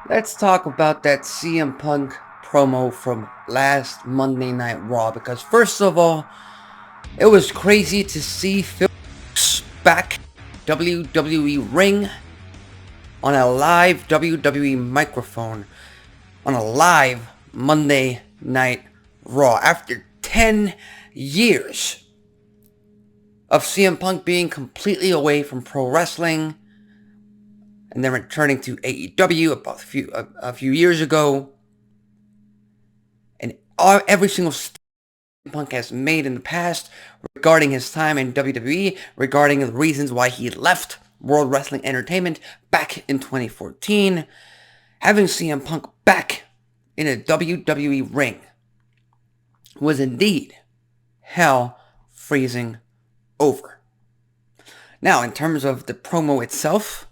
Let's talk about that CM Punk promo from last Monday Night Raw because first of all, it was crazy to see Phil back WWE ring on a live WWE microphone on a live Monday Night Raw after 10 years of CM Punk being completely away from pro wrestling and then returning to AEW about a few years ago, and every single CM Punk has made in the past regarding his time in WWE, regarding the reasons why he left World Wrestling Entertainment back in 2014, having CM Punk back in a WWE ring was indeed hell freezing over. Now, in terms of the promo itself,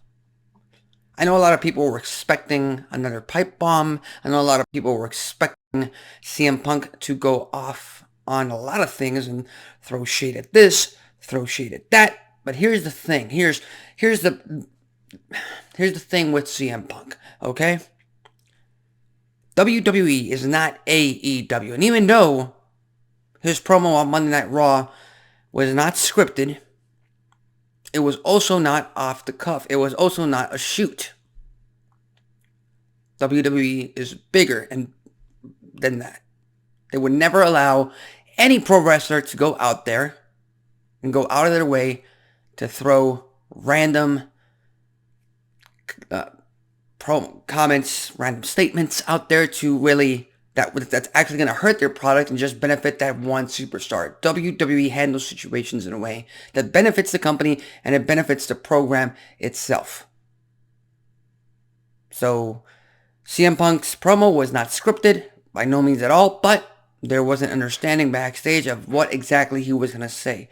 I know a lot of people were expecting another pipe bomb. I know a lot of people were expecting CM Punk to go off on a lot of things and throw shade at this, throw shade at that. But here's the thing. Here's the thing with CM Punk, okay? WWE is not AEW. And even though his promo on Monday Night Raw was not scripted, it was also not off the cuff. It was also not a shoot. WWE is bigger than that. They would never allow any pro wrestler to go out there and go out of their way to throw random comments, random statements out there to really that's actually going to hurt their product and just benefit that one superstar. WWE handles situations in a way that benefits the company and it benefits the program itself. So CM Punk's promo was not scripted by no means at all, but there was an understanding backstage of what exactly he was going to say,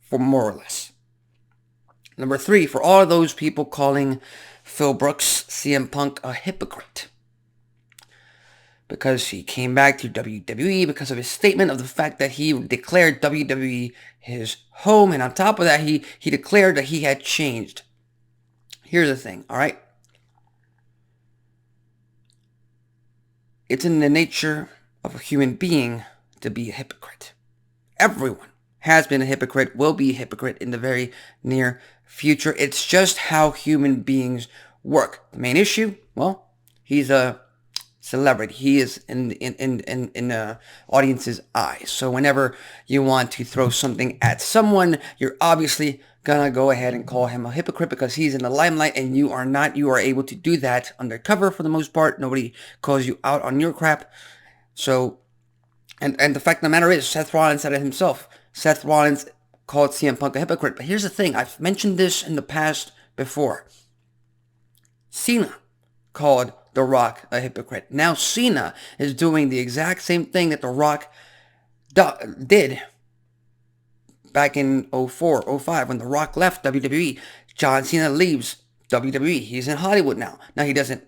for more or less. Number 3, for all of those people calling Phil Brooks, CM Punk, a hypocrite because he came back to WWE because of his statement of the fact that he declared WWE his home, and on top of that, he declared that he had changed. Here's the thing, all right? It's in the nature of a human being to be a hypocrite. Everyone has been a hypocrite, will be a hypocrite in the very near future. It's just how human beings work. The main issue, well, he's a celebrity. He is in the audience's eyes. So whenever you want to throw something at someone, you're obviously gonna go ahead and call him a hypocrite because he's in the limelight and you are not. You are able to do that undercover for the most part. Nobody calls you out on your crap. So, and the fact of the matter is, Seth Rollins said it himself. Seth Rollins called CM Punk a hypocrite. But here's the thing. I've mentioned this in the past before. Cena called The Rock a hypocrite. Now Cena is doing the exact same thing that The Rock did back in 04, 05 when The Rock left WWE. John Cena leaves WWE. He's in Hollywood now. Now he doesn't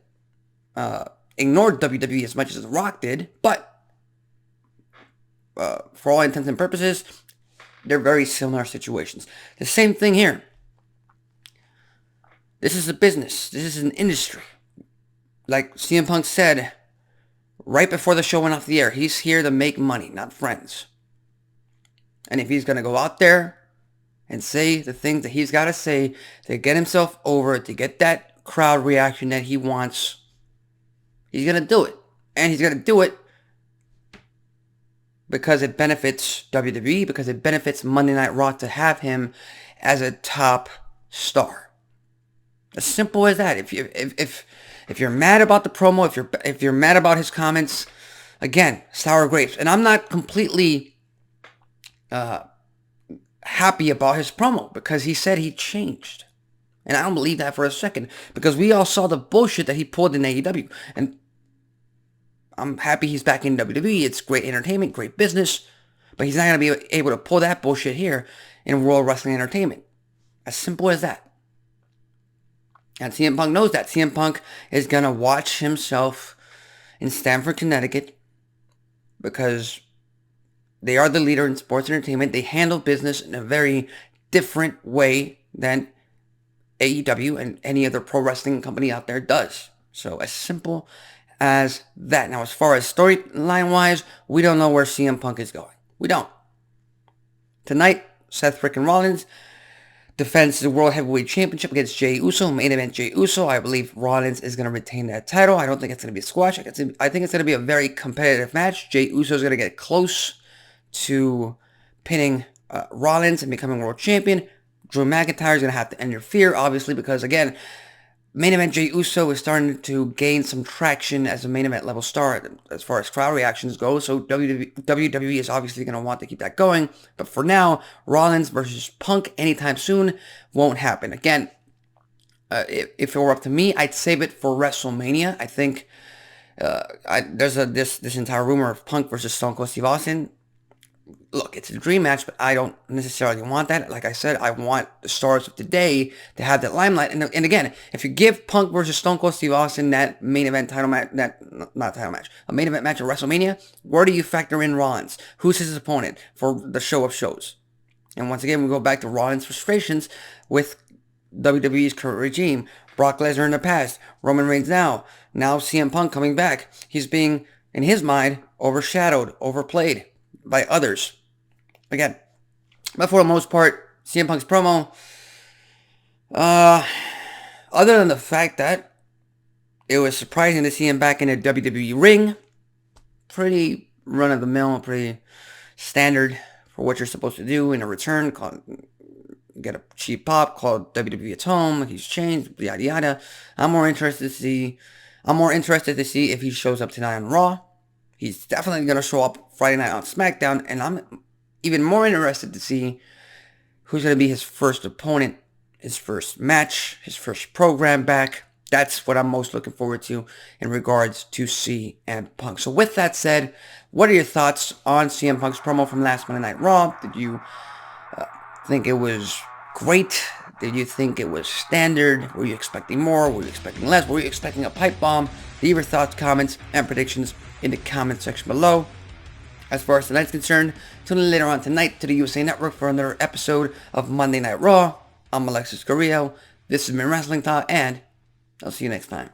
ignore WWE as much as The Rock did, but for all intents and purposes, they're very similar situations. The same thing here. This is a business. This is an industry. Like CM Punk said right before the show went off the air, he's here to make money, not friends. And if he's going to go out there and say the things that he's got to say to get himself over, to get that crowd reaction that he wants, he's going to do it. And he's going to do it because it benefits WWE, because it benefits Monday Night Raw to have him as a top star. As simple as that. If you're mad about the promo, if you're mad about his comments, again, sour grapes. And I'm not completely happy about his promo because he said he changed. And I don't believe that for a second because we all saw the bullshit that he pulled in AEW. And I'm happy he's back in WWE. It's great entertainment, great business. But he's not going to be able to pull that bullshit here in World Wrestling Entertainment. As simple as that. And CM Punk knows that. CM Punk is going to watch himself in Stamford, Connecticut because they are the leader in sports entertainment. They handle business in a very different way than AEW and any other pro wrestling company out there does. So as simple as that. Now, as far as storyline-wise, we don't know where CM Punk is going. We don't. Tonight, Seth freaking Rollins defends the World Heavyweight Championship against Jey Uso, main event Jey Uso. I believe Rollins is going to retain that title. I don't think it's going to be a squash. I think it's going to be a very competitive match. Jey Uso is going to get close to pinning Rollins and becoming world champion. Drew McIntyre is going to have to interfere, obviously, because, again, main event Jey Uso is starting to gain some traction as a main event level star as far as crowd reactions go. So WWE is obviously going to want to keep that going. But for now, Rollins versus Punk anytime soon won't happen. Again, if it were up to me, I'd save it for WrestleMania. I think there's this entire rumor of Punk versus Stone Cold Steve Austin. Look, it's a dream match, but I don't necessarily want that. Like I said, I want the stars of today to have that limelight. And again, if you give Punk versus Stone Cold Steve Austin that main event title match, a main event match at WrestleMania, where do you factor in Rollins? Who's his opponent for the show of shows? And once again, we go back to Rollins' frustrations with WWE's current regime. Brock Lesnar in the past, Roman Reigns now CM Punk coming back. He's being, in his mind, overshadowed, overplayed by others. Again, but for the most part, CM Punk's promo, other than the fact that it was surprising to see him back in a WWE ring, pretty run-of-the-mill, pretty standard for what you're supposed to do in a return, get a cheap pop, called WWE at home, he's changed, yada yada. I'm more interested to see if he shows up tonight on Raw. He's definitely going to show up Friday night on SmackDown, and I'm even more interested to see who's going to be his first opponent, his first match, his first program back. That's what I'm most looking forward to in regards to CM Punk. So with that said, what are your thoughts on CM Punk's promo from last Monday Night Raw? Did you think it was great? Did you think it was standard? Were you expecting more? Were you expecting less? Were you expecting a pipe bomb? Leave your thoughts, comments, and predictions in the comment section below. As far as tonight's concerned, tune in later on tonight to the USA Network for another episode of Monday Night Raw. I'm Alexis Carrillo. This has been Wrestling Talk, and I'll see you next time.